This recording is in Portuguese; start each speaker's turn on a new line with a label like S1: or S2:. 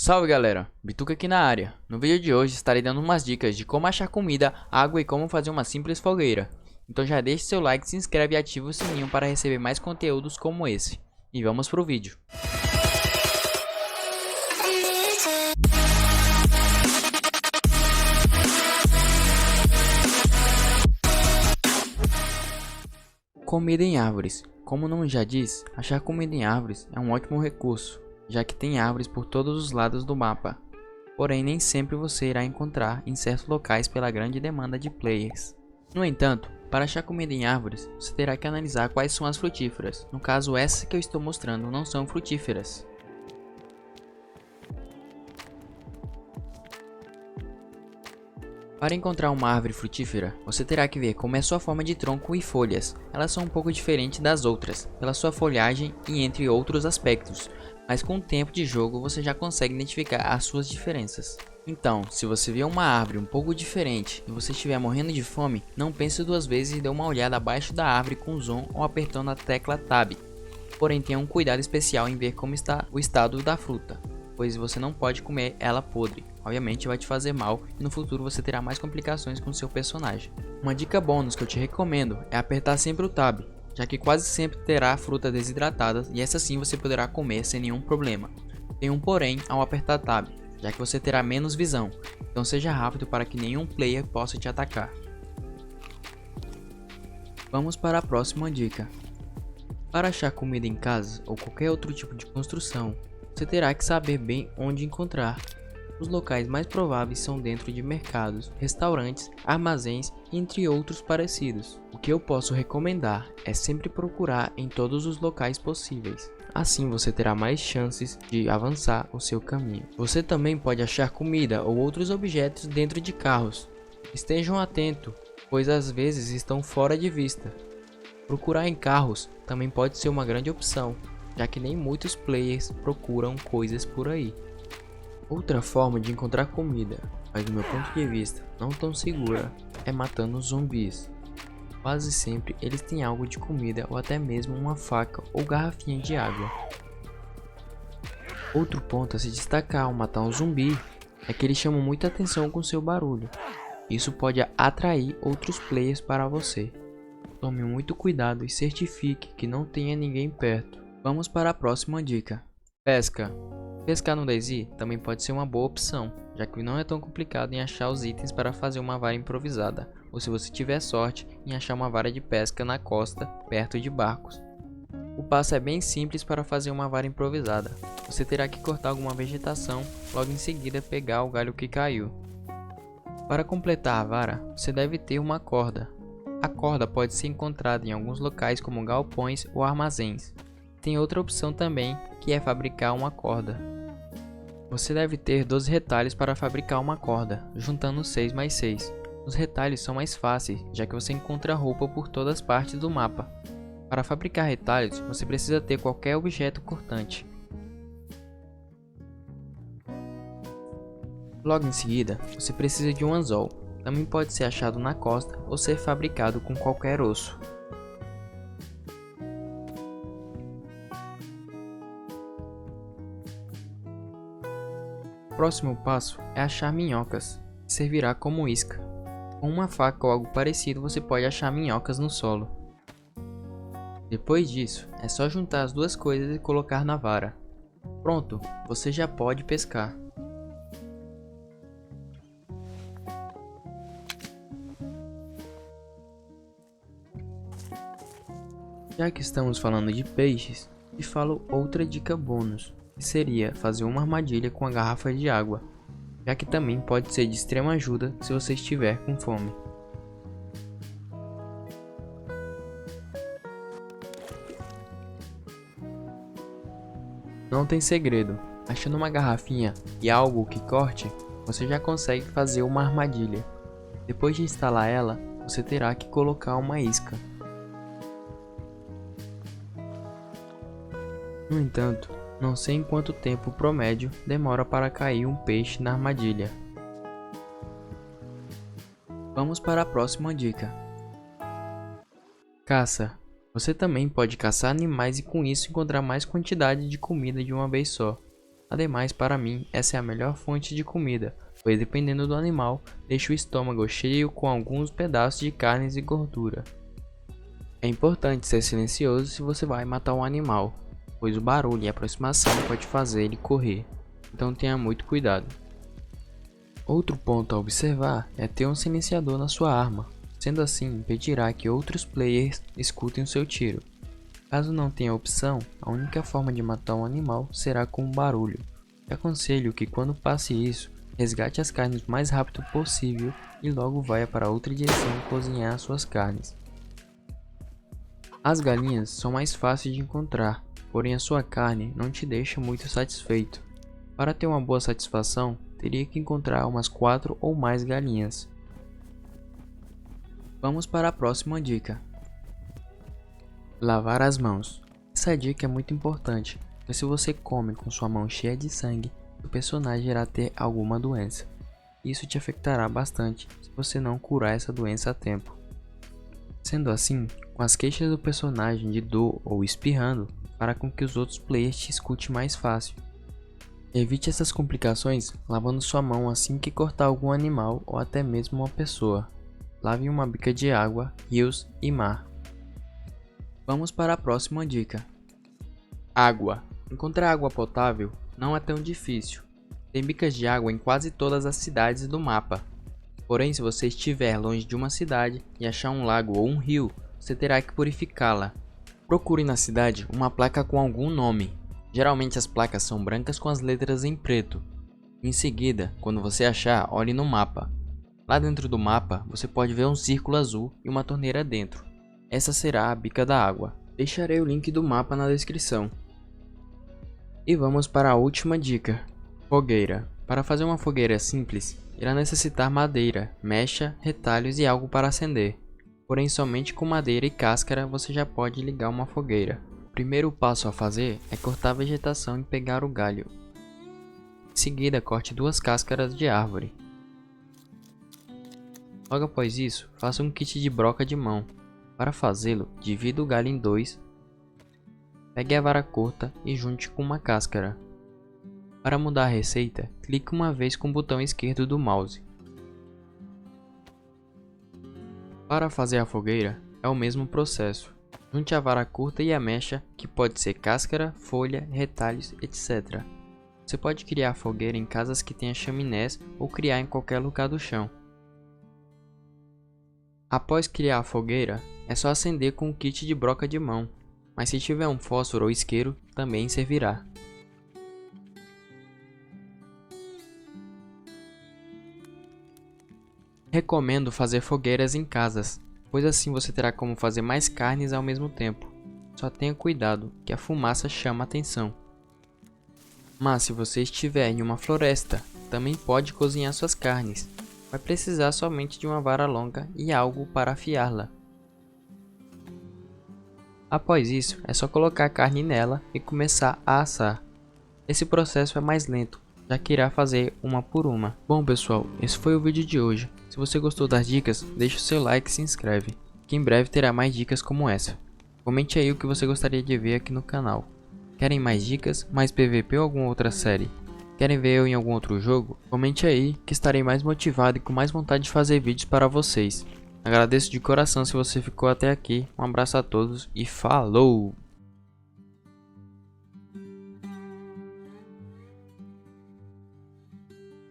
S1: Salve galera, Bituca aqui na área. No vídeo de hoje estarei dando umas dicas de como achar comida, água e como fazer uma simples fogueira. Então já deixe seu like, se inscreve e ativa o sininho para receber mais conteúdos como esse. E vamos pro vídeo. Comida em árvores. Como o nome já diz, achar comida em árvores é um ótimo recurso, já que tem árvores por todos os lados do mapa. Porém, nem sempre você irá encontrar em certos locais pela grande demanda de players. No entanto, para achar comida em árvores, você terá que analisar quais são as frutíferas. No caso, essas que eu estou mostrando não são frutíferas. Para encontrar uma árvore frutífera, você terá que ver como é sua forma de tronco e folhas. Elas são um pouco diferentes das outras, pela sua folhagem e entre outros aspectos, mas com o tempo de jogo você já consegue identificar as suas diferenças. Então, se você vê uma árvore um pouco diferente e você estiver morrendo de fome, não pense duas vezes e dê uma olhada abaixo da árvore com zoom ou apertando a tecla Tab. Porém, tenha um cuidado especial em ver como está o estado da fruta, pois você não pode comer ela podre. Obviamente vai te fazer mal e no futuro você terá mais complicações com seu personagem. Uma dica bônus que eu te recomendo é apertar sempre o Tab, já que quase sempre terá fruta desidratada e essa sim você poderá comer sem nenhum problema. Tem um porém ao apertar Tab, já que você terá menos visão, então seja rápido para que nenhum player possa te atacar. Vamos para a próxima dica. Para achar comida em casa ou qualquer outro tipo de construção, você terá que saber bem onde encontrar. Os locais mais prováveis são dentro de mercados, restaurantes, armazéns, entre outros parecidos. O que eu posso recomendar é sempre procurar em todos os locais possíveis. Assim você terá mais chances de avançar o seu caminho. Você também pode achar comida ou outros objetos dentro de carros. Estejam atentos, pois às vezes estão fora de vista. Procurar em carros também pode ser uma grande opção, já que nem muitos players procuram coisas por aí. Outra forma de encontrar comida, mas do meu ponto de vista não tão segura, é matando zumbis. Quase sempre eles têm algo de comida ou até mesmo uma faca ou garrafinha de água. Outro ponto a se destacar ao matar um zumbi é que eles chamam muita atenção com seu barulho. Isso pode atrair outros players para você. Tome muito cuidado e certifique que não tenha ninguém perto. Vamos para a próxima dica. Pesca. Pescar no DayZ também pode ser uma boa opção, já que não é tão complicado em achar os itens para fazer uma vara improvisada, ou se você tiver sorte em achar uma vara de pesca na costa, perto de barcos. O passo é bem simples para fazer uma vara improvisada. Você terá que cortar alguma vegetação, logo em seguida pegar o galho que caiu. Para completar a vara, você deve ter uma corda. A corda pode ser encontrada em alguns locais como galpões ou armazéns. Tem outra opção também, que é fabricar uma corda. Você deve ter 12 retalhos para fabricar uma corda, juntando 6 mais 6. Os retalhos são mais fáceis, já que você encontra roupa por todas as partes do mapa. Para fabricar retalhos, você precisa ter qualquer objeto cortante. Logo em seguida, você precisa de um anzol. Também pode ser achado na costa ou ser fabricado com qualquer osso. O próximo passo é achar minhocas, que servirá como isca. Com uma faca ou algo parecido você pode achar minhocas no solo. Depois disso, é só juntar as duas coisas e colocar na vara. Pronto, você já pode pescar. Já que estamos falando de peixes, te falo outra dica bônus, que seria fazer uma armadilha com a garrafa de água, já que também pode ser de extrema ajuda se você estiver com fome. Não tem segredo, achando uma garrafinha e algo que corte, você já consegue fazer uma armadilha. Depois de instalar ela, você terá que colocar uma isca. No entanto, não sei em quanto tempo promédio demora para cair um peixe na armadilha. Vamos para a próxima dica. Caça. Você também pode caçar animais e com isso encontrar mais quantidade de comida de uma vez só. Ademais, para mim, essa é a melhor fonte de comida, pois dependendo do animal, deixa o estômago cheio com alguns pedaços de carnes e gordura. É importante ser silencioso se você vai matar um animal, pois o barulho e a aproximação pode fazer ele correr, então tenha muito cuidado. Outro ponto a observar é ter um silenciador na sua arma, sendo assim impedirá que outros players escutem o seu tiro. Caso não tenha opção, a única forma de matar um animal será com um barulho. Te aconselho que quando passe isso, resgate as carnes o mais rápido possível e logo vá para outra direção cozinhar suas carnes. As galinhas são mais fáceis de encontrar, porém a sua carne não te deixa muito satisfeito. Para ter uma boa satisfação, teria que encontrar umas 4 ou mais galinhas. Vamos para a próxima dica. Lavar as mãos. Essa dica é muito importante, pois se você come com sua mão cheia de sangue, o personagem irá ter alguma doença. Isso te afetará bastante se você não curar essa doença a tempo. Sendo assim, com as queixas do personagem de dor ou espirrando, fará com que os outros players te escutem mais fácil. Evite essas complicações lavando sua mão assim que cortar algum animal ou até mesmo uma pessoa. Lave em uma bica de água, rios e mar. Vamos para a próxima dica. Água. Encontrar água potável não é tão difícil. Tem bicas de água em quase todas as cidades do mapa. Porém, se você estiver longe de uma cidade e achar um lago ou um rio, você terá que purificá-la. Procure na cidade uma placa com algum nome. Geralmente as placas são brancas com as letras em preto. Em seguida, quando você achar, olhe no mapa. Lá dentro do mapa, você pode ver um círculo azul e uma torneira dentro. Essa será a bica da água. Deixarei o link do mapa na descrição. E vamos para a última dica. Fogueira. Para fazer uma fogueira simples, irá necessitar madeira, mecha, retalhos e algo para acender. Porém, somente com madeira e cáscara você já pode ligar uma fogueira. O primeiro passo a fazer é cortar a vegetação e pegar o galho. Em seguida, corte 2 cáscaras de árvore. Logo após isso, faça um kit de broca de mão. Para fazê-lo, divida o galho em 2, pegue a vara curta e junte com uma cáscara. Para mudar a receita, clique uma vez com o botão esquerdo do mouse. Para fazer a fogueira, é o mesmo processo. Junte a vara curta e a mecha, que pode ser cáscara, folha, retalhos, etc. Você pode criar a fogueira em casas que tenha chaminés ou criar em qualquer lugar do chão. Após criar a fogueira, é só acender com o kit de broca de mão, mas se tiver um fósforo ou isqueiro, também servirá. Recomendo fazer fogueiras em casas, pois assim você terá como fazer mais carnes ao mesmo tempo. Só tenha cuidado, que a fumaça chama a atenção. Mas se você estiver em uma floresta, também pode cozinhar suas carnes. Vai precisar somente de uma vara longa e algo para afiá-la. Após isso, é só colocar a carne nela e começar a assar. Esse processo é mais lento, já que irá fazer uma por uma. Bom pessoal, esse foi o vídeo de hoje. Se você gostou das dicas, deixa o seu like e se inscreve, que em breve terá mais dicas como essa. Comente aí o que você gostaria de ver aqui no canal. Querem mais dicas, mais PVP ou alguma outra série? Querem ver eu em algum outro jogo? Comente aí que estarei mais motivado e com mais vontade de fazer vídeos para vocês. Agradeço de coração se você ficou até aqui, um abraço a todos e falou!